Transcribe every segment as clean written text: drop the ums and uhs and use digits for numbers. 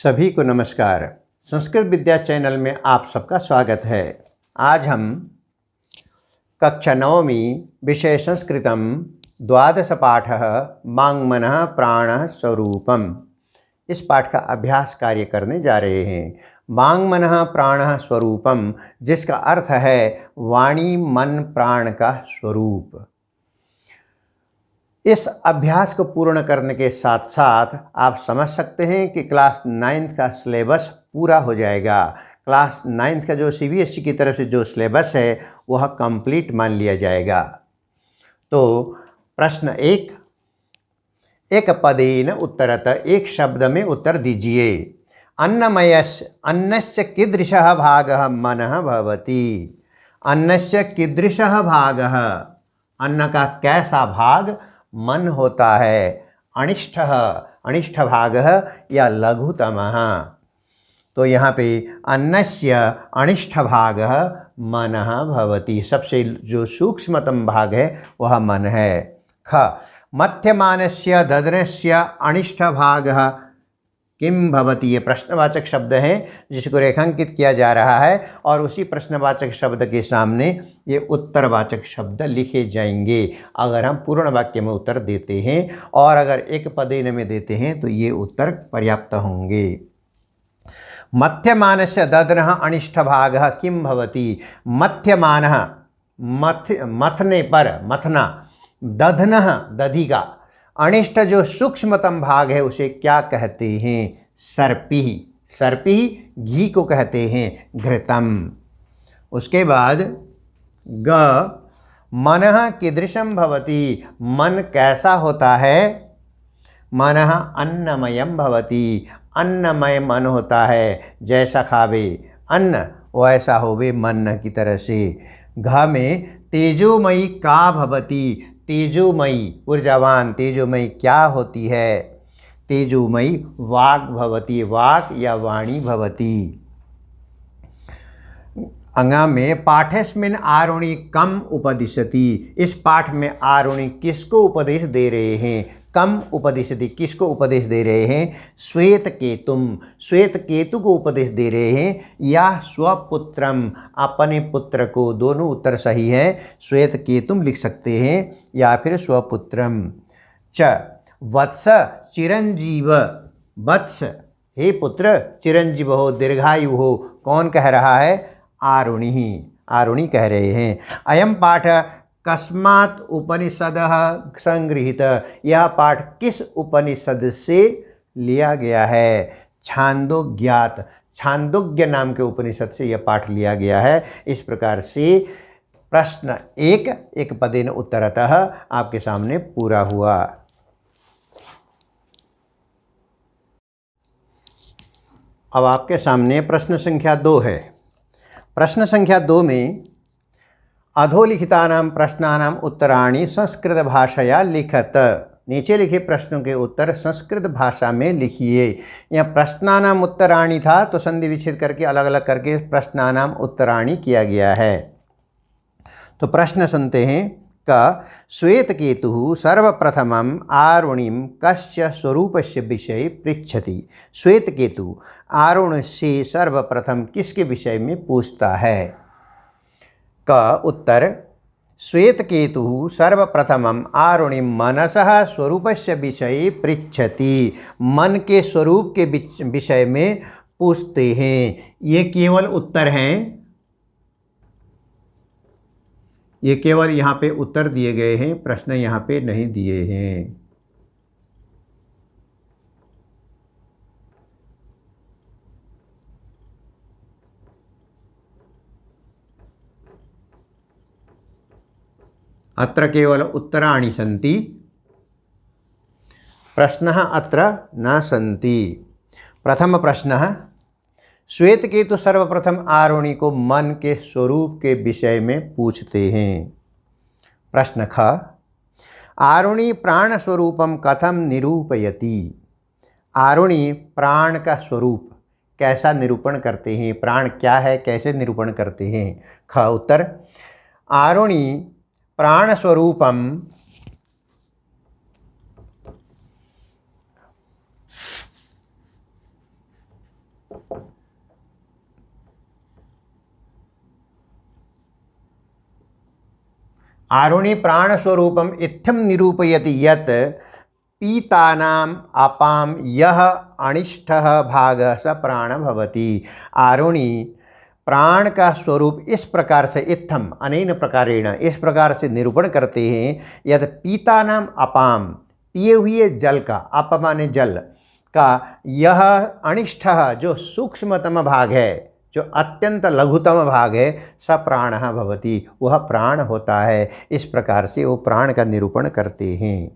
सभी को नमस्कार। संस्कृत विद्या चैनल में आप सबका स्वागत है। आज हम कक्षा नवमी विषय संस्कृतम द्वादश पाठ वाङ्मनः प्राणः स्वरूपम, इस पाठ का अभ्यास कार्य करने जा रहे हैं। वाङ्मनः प्राणः स्वरूपम, जिसका अर्थ है वाणी मन प्राण का स्वरूप। इस अभ्यास को पूर्ण करने के साथ साथ आप समझ सकते हैं कि क्लास 9th का सिलेबस पूरा हो जाएगा। क्लास 9th का जो CBSE की तरफ से जो सिलेबस है वह कंप्लीट मान लिया जाएगा। तो प्रश्न एक पदेन उत्तरत, एक शब्द में उत्तर दीजिए। अन्नस्य कीदृशः भागः मनः भवति। अन्नस्य कीदृशः भागः, अन्न का कैसा भाग मन होता है। अनिष्ठ भागः या लघुतमः। तो यहाँ पे अन्नस्य अनिष्ठ भागः मनः भवति, सबसे जो सूक्ष्मतम भाग है वह मन है। ख मध्यमानस्य ददनस्य अनिष्ठ भागः किम भवति, ये प्रश्नवाचक शब्द है जिसको रेखांकित किया जा रहा है और उसी प्रश्नवाचक शब्द के सामने ये उत्तरवाचक शब्द लिखे जाएंगे अगर हम पूर्ण वाक्य में उत्तर देते हैं, और अगर एक पदेन में देते हैं तो ये उत्तर पर्याप्त होंगे। मध्यमानस्य ददनः अनिष्ठ भागः किम भवति। मध्यमानः मथने पर, मथना, दधनः दधिका, अनिष्ट जो सूक्ष्मतम भाग है उसे क्या कहते हैं। सर्पी घी को कहते हैं घृतम। उसके बाद ग मनः कीदृशं भवति, मन कैसा होता है। मनः अन्नमयम भवति, अन्नमय मन होता है, जैसा खावे अन्न वैसा होवे मन की तरह से। घ में तेजोमयी का भवति, तेजोमयी ऊर्जावान, तेजोमयी क्या होती है। तेजोमयी वाक् भवति, वाक् या वाणी भवति। अंगा में पाठेस्मिन् आरुणि कम उपदिशति, इस पाठ में आरुणि किसको उपदेश दे रहे हैं। कम उपदिशति, किसको उपदेश दे रहे हैं। श्वेत केतु को उपदेश दे रहे हैं या स्वपुत्रम, अपने पुत्र को। दोनों उत्तर सही है, श्वेत केतुम लिख सकते हैं या फिर स्वपुत्रम। च वत्स चिरंजीव, वत्स हे पुत्र चिरंजीव हो, दीर्घायु हो, कौन कह रहा है। आरुणि कह रहे हैं। अयम पाठ कस्मात् उपनिषदः संगृहीत, यह पाठ किस उपनिषद से लिया गया है। छांदोग्य नाम के उपनिषद से यह पाठ लिया गया है। इस प्रकार से प्रश्न एक पदेन उत्तरतः आपके सामने पूरा हुआ। अब आपके सामने प्रश्न संख्या 2 है। प्रश्न संख्या 2 में अधोलिखितानां प्रश्नानां उत्तराणि संस्कृत भाषया लिखत, नीचे लिखे प्रश्नों के उत्तर संस्कृत भाषा में लिखिए। यहाँ प्रश्नानां उत्तराणि था तो संधि विच्छेद करके अलग अलग करके प्रश्नानां उत्तराणि किया गया है। तो प्रश्न सुनते हैं। क श्वेतकेतुः सर्वप्रथमम् आरुणिं कस्य स्वरूपस्य विषये पृच्छति। श्वेतकेतु आरुण से सर्वप्रथम किसके विषय में पूछता है। का उत्तर श्वेतकेतुः सर्वप्रथमम् आरुणिं मनसः स्वरूपस्य विषये पृच्छति, मन के स्वरूप के विषय में पूछते हैं। ये केवल उत्तर हैं, ये केवल यहाँ पे उत्तर दिए गए हैं, प्रश्न यहाँ पे नहीं दिए हैं। अत्र केवल उत्तराणि सन्ति, प्रश्नः अत्र न सन्ति। प्रथम प्रश्नः श्वेतकेतु सर्वप्रथम आरुणि को मन के स्वरूप के विषय में पूछते हैं। प्रश्न ख आरुणि प्राण स्वरूपम कथम निरूपयति। आरुणि प्राण का स्वरूप कैसा निरूपण करते हैं, प्राण क्या है कैसे निरूपण करते हैं। ख उत्तर आरुणि प्राण स्वरूपम आरुणि प्राणस्वरूपम इत्थम निरूपयति यत् पीतानाम अपाम यह अनिष्टः भागः स प्राण भवति। आरुणि प्राण का स्वरूप इस प्रकार से इत्थम अनेन प्रकारेण इस प्रकार से निरूपण करते हैं, यद पीतानाम अपाम पिए हुए जल का, अप माने जल का, यह अनिष्टः जो सूक्ष्मतम भाग है, जो अत्यंत लघुतम भाग है, स प्राणः भवति वह प्राण होता है। इस प्रकार से वो प्राण का निरूपण करते हैं।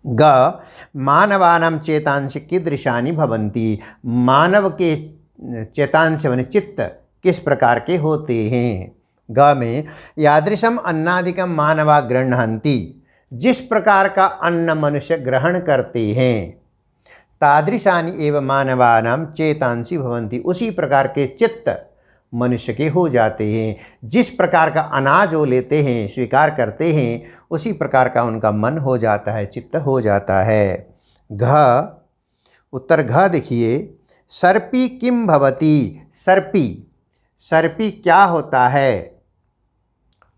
ग मानवानां चेतांश कीदृशानि भवन्ति। मानव के चेतांश माने चित्त किस प्रकार के होते हैं। ग में यादृशम अन्नादिकम मानवा गृह्णन्ति, जिस प्रकार का अन्न मनुष्य ग्रहण करते हैं, तादृशानि एव मानवानां चेतांसी भवन्ति, उसी प्रकार के चित्त मनुष्य के हो जाते हैं। जिस प्रकार का अनाज वो लेते हैं, स्वीकार करते हैं, उसी प्रकार का उनका मन हो जाता है, चित्त हो जाता है। घ उत्तर घ देखिए, सर्पी किम भवति। सर्पी, सर्पी क्या होता है।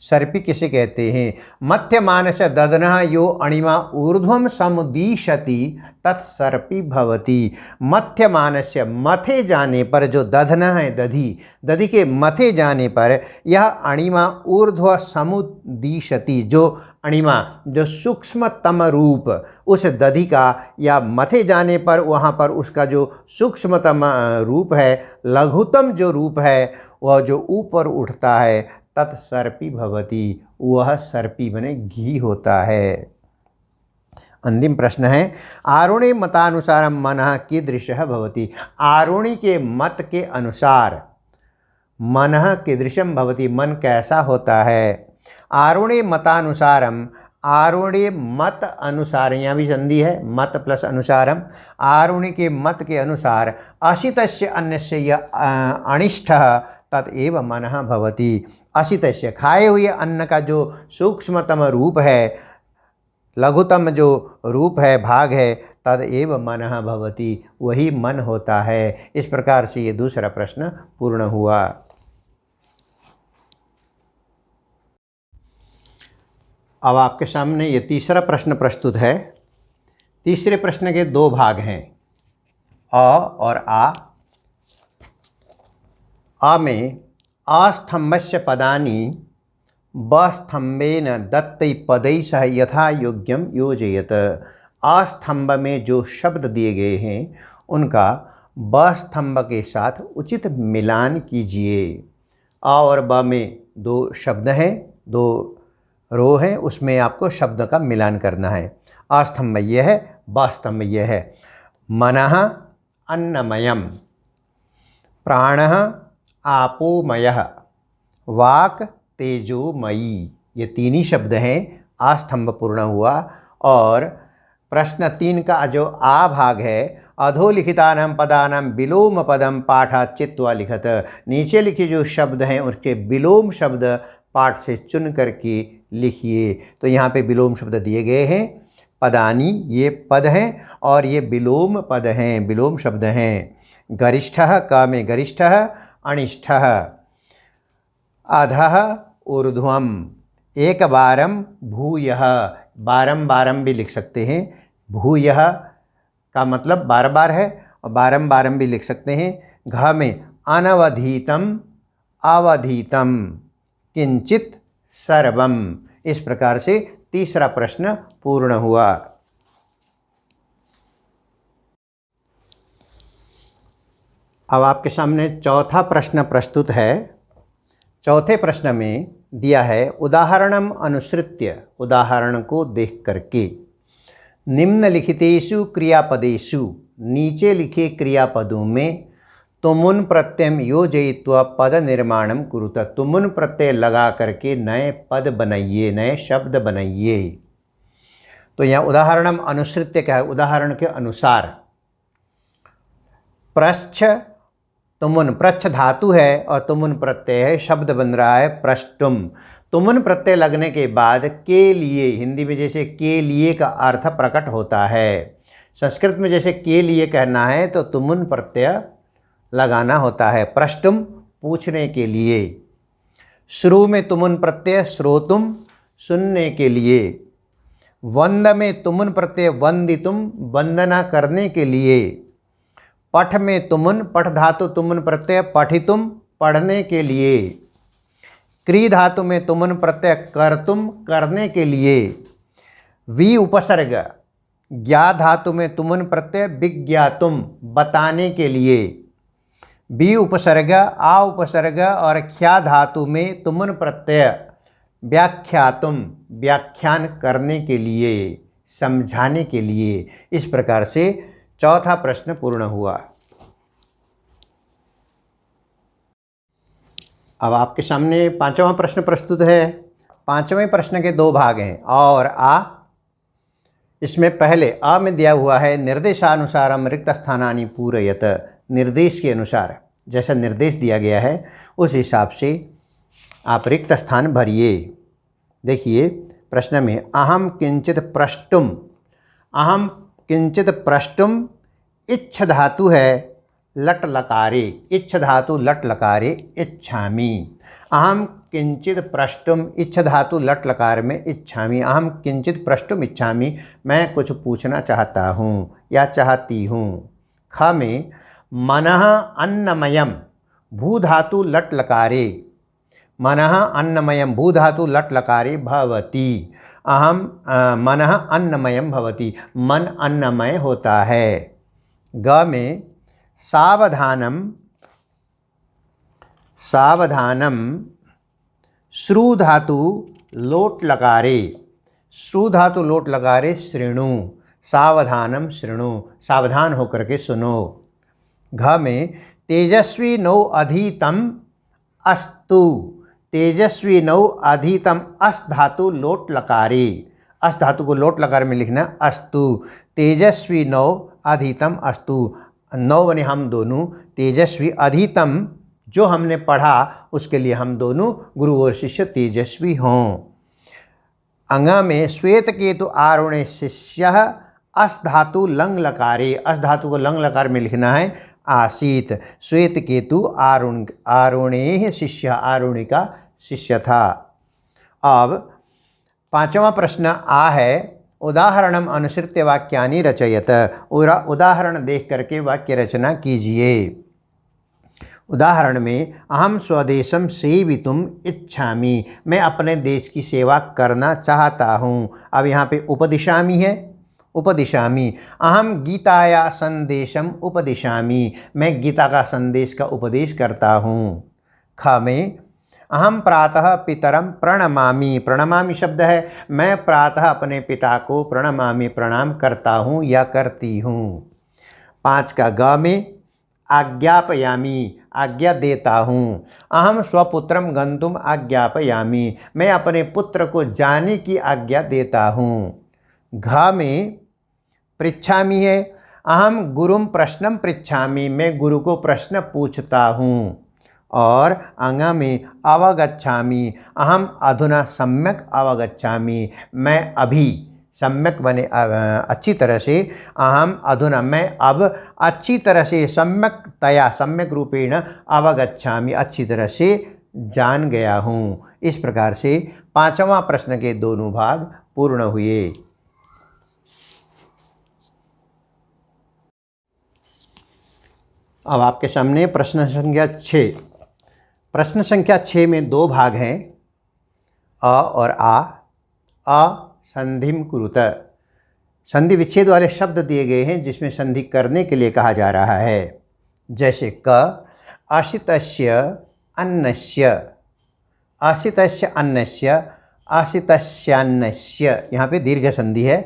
सर्पी किसे कहते हैं। मध्य मानस ददनः यो अणिमा ऊर्ध्वम समुदीशति तत्सर्पी भवति। मध्य मानस्य मथे जाने पर जो दधन है, दधि, दधि के मथे जाने पर यह अणिमा ऊर्ध्व समुदीशति, जो अणिमा जो सूक्ष्मतम रूप उस दधि का या मथे जाने पर वहाँ पर उसका जो सूक्ष्मतम रूप है, लघुतम जो रूप है, वह जो ऊपर उठता है, तत्सर्पी भवति वह सर्पी बने घी होता है। अंतिम प्रश्न है, आरुणि मतानुसार मनः कीदृशः भवति। आरुणि के मत के अनुसार मनः कीदृशं भवति, मन कैसा होता है। आरुणि मतानुसारम, आरुणि मत अनुसार, यहाँ भी संधि है, मत प्लस अनुसारम। आरुणि के मत के अनुसार असितस्य अन्यस्य यः अनिष्टः तदेव मनः भवति। असितस्य खाए हुए अन्न का जो सूक्ष्मतम रूप है, लघुतम जो रूप है, भाग है, तदेव मनः भवति वही मन होता है। इस प्रकार से ये दूसरा प्रश्न पूर्ण हुआ। अब आपके सामने ये तीसरा प्रश्न प्रस्तुत है। तीसरे प्रश्न के दो भाग हैं, अ और आ। अ में अस्तंभस्य पदानि बस्तंभेन दत्तै पदै सह यथा योग्यम योजयत। अस्तंभ में जो शब्द दिए गए हैं उनका बस्तंभ के साथ उचित मिलान कीजिए। अ और ब में दो शब्द हैं, दो रो है, उसमें आपको शब्द का मिलान करना है। अस्तंभ यह है, बस्तंभ यह है। मनः अन्नमयम, प्राणः आपोमयः, वाक तेजोमयी, ये तीन ही शब्द हैं। आस्तंभ पूर्ण हुआ। और प्रश्न 3 का जो आ भाग है, अधोलिखितानां पदानां विलोम पदम पाठात् चित्वा लिखत। नीचे लिखे जो शब्द हैं उसके विलोम शब्द पाठ से चुन करके लिखिए। तो यहाँ पे विलोम शब्द दिए गए हैं। पदानी ये पद हैं और ये विलोम पद हैं, विलोम शब्द हैं। गरिष्ठः, क में गरिष्ठः, अनिष्ठः, अधः, ऊर्ध्वम, एक बारम, भूयः, बारम बारम भी लिख सकते हैं। भूयः का मतलब बार बार है और बारम बारम भी लिख सकते हैं। घ में अनवधीतम, अवधीतम, किंचित, सर्वम। इस प्रकार से तीसरा प्रश्न पूर्ण हुआ। अब आपके सामने चौथा प्रश्न प्रस्तुत है। चौथे प्रश्न में दिया है, उदाहरणम अनुसृत्य, उदाहरण को देख करके, निम्नलिखितेषु क्रियापदेषु, नीचे लिखे क्रियापदों में तुमुन प्रत्यय योजयित्वा पद निर्माणम कुरुत। तुमुन प्रत्यय लगा करके नए पद बनाइए, नए शब्द बनाइए। तो यहाँ उदाहरणम अनुसृत्य क्या है, उदाहरण के अनुसार। प्रच्छ, तुमुन, प्रच्छ धातु है और तुमुन प्रत्यय है, शब्द बन रहा है प्रष्टुम। तुमुन प्रत्यय लगने के बाद के लिए, हिंदी में जैसे के लिए का अर्थ प्रकट होता है, संस्कृत में जैसे के लिए कहना है तो तुमुन प्रत्यय लगाना होता है। प्रष्टुम, पूछने के लिए। श्रु में तुमुन प्रत्यय श्रोतुम सुनने के लिए, वंद में तुमुन प्रत्यय वंदितुम वंदना करने के लिए, पठ में तुमुन पठ धातु तुमुन प्रत्यय पठितुम पढ़ने के लिए, क्री धातु में तुमुन प्रत्यय कर्तुम करने के लिए, वी उपसर्ग ज्ञा धातु में तुमुन प्रत्यय विज्ञातुम बताने के लिए, बी उपसर्ग आ उपसर्ग और ख्या धातु में तुमुन प्रत्यय व्याख्यातुम व्याख्यान करने के लिए, समझाने के लिए। इस प्रकार से चौथा प्रश्न पूर्ण हुआ। अब आपके सामने पांचवा प्रश्न प्रस्तुत है। पांचवें प्रश्न के दो भाग हैं, अ और आ। इसमें पहले अ में दिया हुआ है निर्देशानुसारम रिक्त स्थानानि पूरयत, निर्देश के अनुसार जैसा निर्देश दिया गया है उस हिसाब से आप रिक्त स्थान भरिए। देखिए प्रश्न में अहम किंचित प्रष्टुम, अहम किंचित प्रष्टुम इच्छ धातु है लट लकारे, इच्छ धातु लट लकारे इच्छामि। अहम किंचित प्रष्टुम इच्छ धातु लट लकार में इच्छामि, अहम किंचित प्रष्टुम इच्छामि, मैं कुछ पूछना चाहता हूँ या चाहती हूँ। ख में मनः अन्नमयम भू धातु लट लकारे, मनः अन्नमयम भू धातु लट लकारे भवति, अहम मनः अन्नमयम भवति, मन अन्नमय होता है। ग में सावधानम, सावधानम श्रु धातु लोट लकारे, श्रु धातु लोट लकारे शृणु, सावधानम शृणु, सावधान होकर के सुनो। घ में तेजस्वी नौ अधीतम अस्तु, तेजस्वी नौ अधीतम अस धातु लोट लकारे, अस धातु को लोट लकार में लिखना अस्तु, तेजस्वी नौ अधीतम अस्तु, नौ बने हम दोनों, तेजस्वी अधीतम जो हमने पढ़ा उसके लिए हम दोनों गुरु और शिष्य तेजस्वी हों। अंगा में श्वेत केतु आरुणे शिष्य अस धातु लंग लकारे, अस धातु को लंग लकार में लिखना है आसीत, श्वेत केतु आरुणे शिष्य, आरुणि का शिष्य था। अब पांचवा प्रश्न आ है उदाहरणम अनुसृत्य वाक्यानि रचयत, उदाहरण देख करके वाक्य रचना कीजिए। उदाहरण में अहम स्वदेशम सेवितुम इच्छामि, मैं अपने देश की सेवा करना चाहता हूँ। अब यहाँ पे उपदिशामि है, उपदिशामि, अहम गीताया संदेशम उपदिशामि, मैं गीता का संदेश का उपदेश करता हूँ। ख में अहम प्रातः पितरम प्रणमामि, प्रणमामि शब्द है, मैं प्रातः अपने पिता को प्रणमामि प्रणाम करता हूँ या करती हूँ। 5 का ग में आज्ञापयामि, आज्ञा देता हूँ, अहम स्वपुत्रम गंतुम आज्ञापयामि, मैं अपने पुत्र को जाने की आज्ञा देता हूँ। घ में पृच्छामि है, अहम गुरुम प्रश्नम पृच्छामि, मैं गुरु को प्रश्न पूछता हूँ। और अंगा में अवगच्छामि, अहम अधुना सम्यक अवगच्छामि, मैं अभी, सम्यक बने अच्छी तरह से, अहम अधुना मैं अब अच्छी तरह से, सम्यकतया सम्यक रूपेण अवगच्छामि, अच्छी तरह से जान गया हूँ। इस प्रकार से पांचवा प्रश्न के दोनों भाग पूर्ण हुए। अब आपके सामने प्रश्न संख्या 6, प्रश्न संख्या 6 में दो भाग हैं, अ और आ। अ संधिम कुरुत, संधि विच्छेद वाले शब्द दिए गए हैं जिसमें संधि करने के लिए कहा जा रहा है। जैसे क आशितस्य अन्नस्य, आशितस्य अन्नस्य, आशितस्यान्नस्य, यहाँ पे दीर्घ संधि है,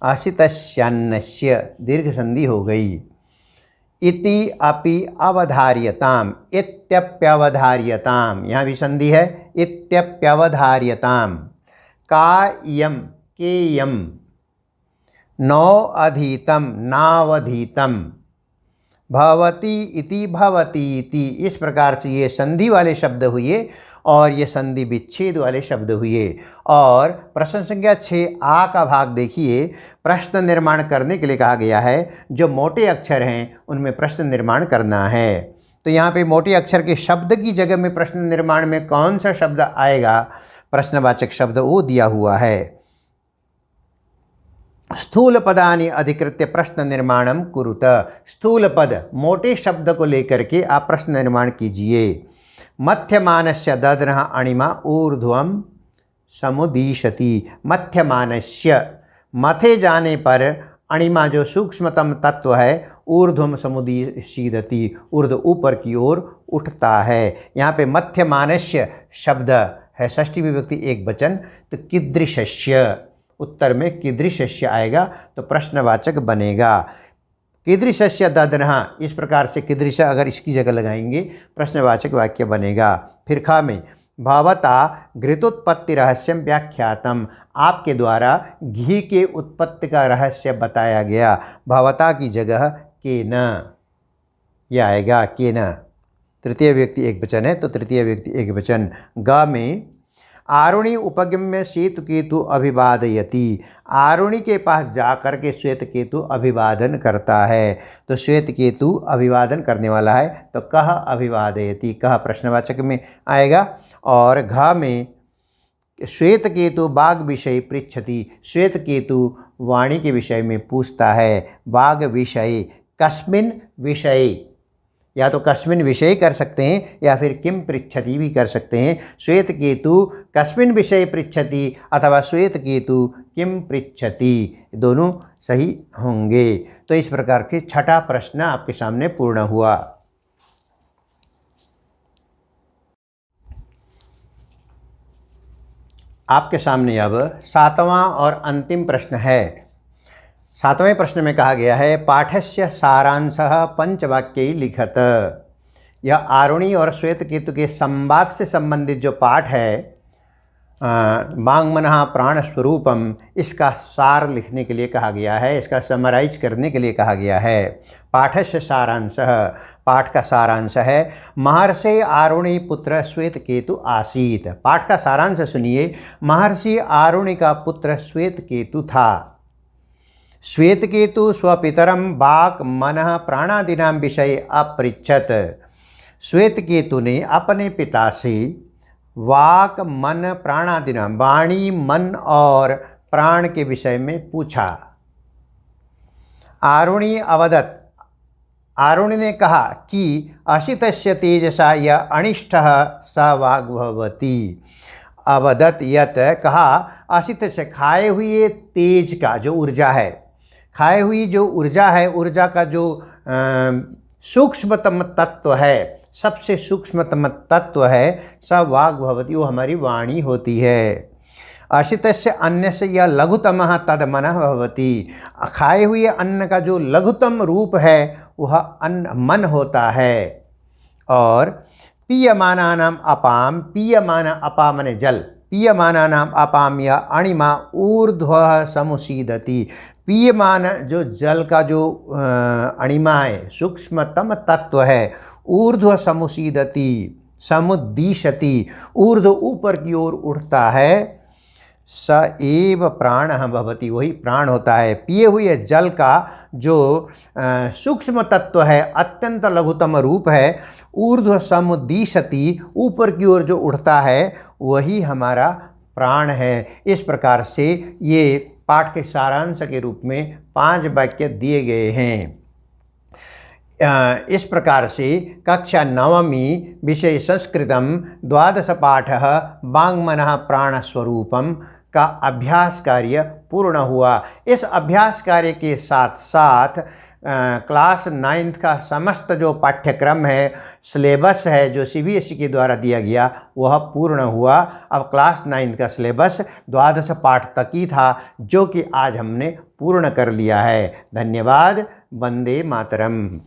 आशितस्यान्नस्य दीर्घ संधि हो गई। इति अपि अवधार्यताम, इत्यप्यवधार्यताम, यहाँ भी संधि है, इत्यप्यवधार्यताम। कायम केयम, नौ अधीतम नावधीतम, भवति इति भवति इति, इस प्रकार से ये संधि वाले शब्द हुए और ये संधि विच्छेद वाले शब्द हुए। और प्रश्न संख्या 6 आ का भाग देखिए, प्रश्न निर्माण करने के लिए कहा गया है, जो मोटे अक्षर हैं उनमें प्रश्न निर्माण करना है। तो यहाँ पे मोटे अक्षर के शब्द की जगह में प्रश्न निर्माण में कौन सा शब्द आएगा? प्रश्नवाचक शब्द वो दिया हुआ है। स्थूल पदानि अधिकृत्य प्रश्न निर्माणम कुरुत। स्थूल पद मोटे शब्द को लेकर के आप प्रश्न निर्माण कीजिए। मध्यमानस्य दद्नः अणिमा ऊर्ध्वम समुदीशति। मध्यमानस्य, मथे जाने पर अणिमा जो सूक्ष्मतम तत्व है ऊर्ध्वम समुदीशीदति, ऊर्ध्व ऊपर की ओर उठता है। यहाँ पे मध्यमानस्य शब्द है षष्ठी विभक्ति एक वचन, तो कीदृशस्य, उत्तर में कीदृशस्य आएगा तो प्रश्नवाचक बनेगा। कीदृशस्य दद्नः, इस प्रकार से कीदृश अगर इसकी जगह लगाएंगे प्रश्नवाचक वाक्य बनेगा। फिर खा में भवता घृतोत्पत्ति रहस्यम व्याख्यातम, आपके द्वारा घी के उत्पत्ति का रहस्य बताया गया। भवता की जगह केन यह आएगा, केन। तृतीय व्यक्ति एक वचन है तो तृतीय व्यक्ति एक वचन। ग में आरुणि उपगम्य श्वेत केतु अभिवादयति, आरुणि के पास जा कर के श्वेत केतु अभिवादन करता है, तो श्वेत केतु अभिवादन करने वाला है तो कह अभिवादयति, कह प्रश्नवाचक में आएगा। और घ में श्वेत केतु बाघ विषय पृच्छति, श्वेत केतु वाणी के विषय में पूछता है। बाघ विषय, कस्मिन विषय, या तो कस्मिन विषय कर सकते हैं या फिर किम पृच्छति भी कर सकते हैं। श्वेत केतु कस्मिन विषय पृच्छति अथवा श्वेत केतु किम पृच्छति, दोनों सही होंगे। तो इस प्रकार के छठा प्रश्न आपके सामने पूर्ण हुआ। आपके सामने अब सातवां और अंतिम प्रश्न है। सातवें प्रश्न में कहा गया है पाठस्य सारांशः पंचवाक्यै लिखत। यह आरुणि और श्वेत केतु के संवाद से संबंधित जो पाठ है वाङ्मनः प्राणस्वरूपम, इसका सार लिखने के लिए कहा गया है, इसका समराइज करने के लिए कहा गया है। पाठस्य सारांशः, पाठ का सारांश है महर्षि आरुणि पुत्र श्वेत केतु आसीत। पाठ का सारांश सुनिए। महर्षि आरुणि का पुत्र श्वेत केतु था। श्वेत केतु स्वपितरम वाक् मनः प्राणादीनां विषय अपृच्छत। श्वेत केतु ने अपने पिता से वाक् मन प्राणादीनां, वाणी मन और प्राण के विषय में पूछा। आरुणि अवदत्, आरुणि ने कहा कि असितस्य तेजसा य अनिष्टः स वाग्भवति। अवदत् यत, कहा असित से, खाए हुए तेज का जो ऊर्जा है, खाए हुई जो ऊर्जा है, ऊर्जा का जो सूक्ष्मतम तत्व है, सबसे सूक्ष्मतम तत्व है स वाग्भवति, वो हमारी वाणी होती है। असितस्य अन्यस्य यह लघुतमः तद मनः भवति। खाए हुए अन्न का जो लघुतम रूप है वह अन्न मन होता है। और पीयमानानाम अपाम, पीयमाना अपा मने जल, पीयमानानाम अपाम या अणिमा ऊर्ध्वः समुसीदति। पीयमान जो जल का जो अणिमा है, सूक्ष्मतम तत्व है, ऊर्ध्व समुसीदति, समुद्दीशति, ऊर्ध्व ऊपर की ओर उठता है। स एव प्राणः भवति, वही प्राण होता है। पिए हुए जल का जो सूक्ष्म तत्व है, अत्यंत लघुतम रूप है, ऊर्ध्व समुद्दीशति, ऊपर की ओर जो उठता है, वही हमारा प्राण है। इस प्रकार से ये पाठ के सारांश के रूप में 5 वाक्य दिए गए हैं। इस प्रकार से कक्षा 9वीं विषय संस्कृतम 12 पाठः वाङ्मनः प्राणस्वरूपम का अभ्यास कार्य पूर्ण हुआ। इस अभ्यास कार्य के साथ साथ क्लास 9th का समस्त जो पाठ्यक्रम है, सिलेबस है, जो CBSE के द्वारा दिया गया, वह पूर्ण हुआ। अब क्लास 9th का सिलेबस 12 पाठ तक ही था, जो कि आज हमने पूर्ण कर लिया है। धन्यवाद। वंदे मातरम।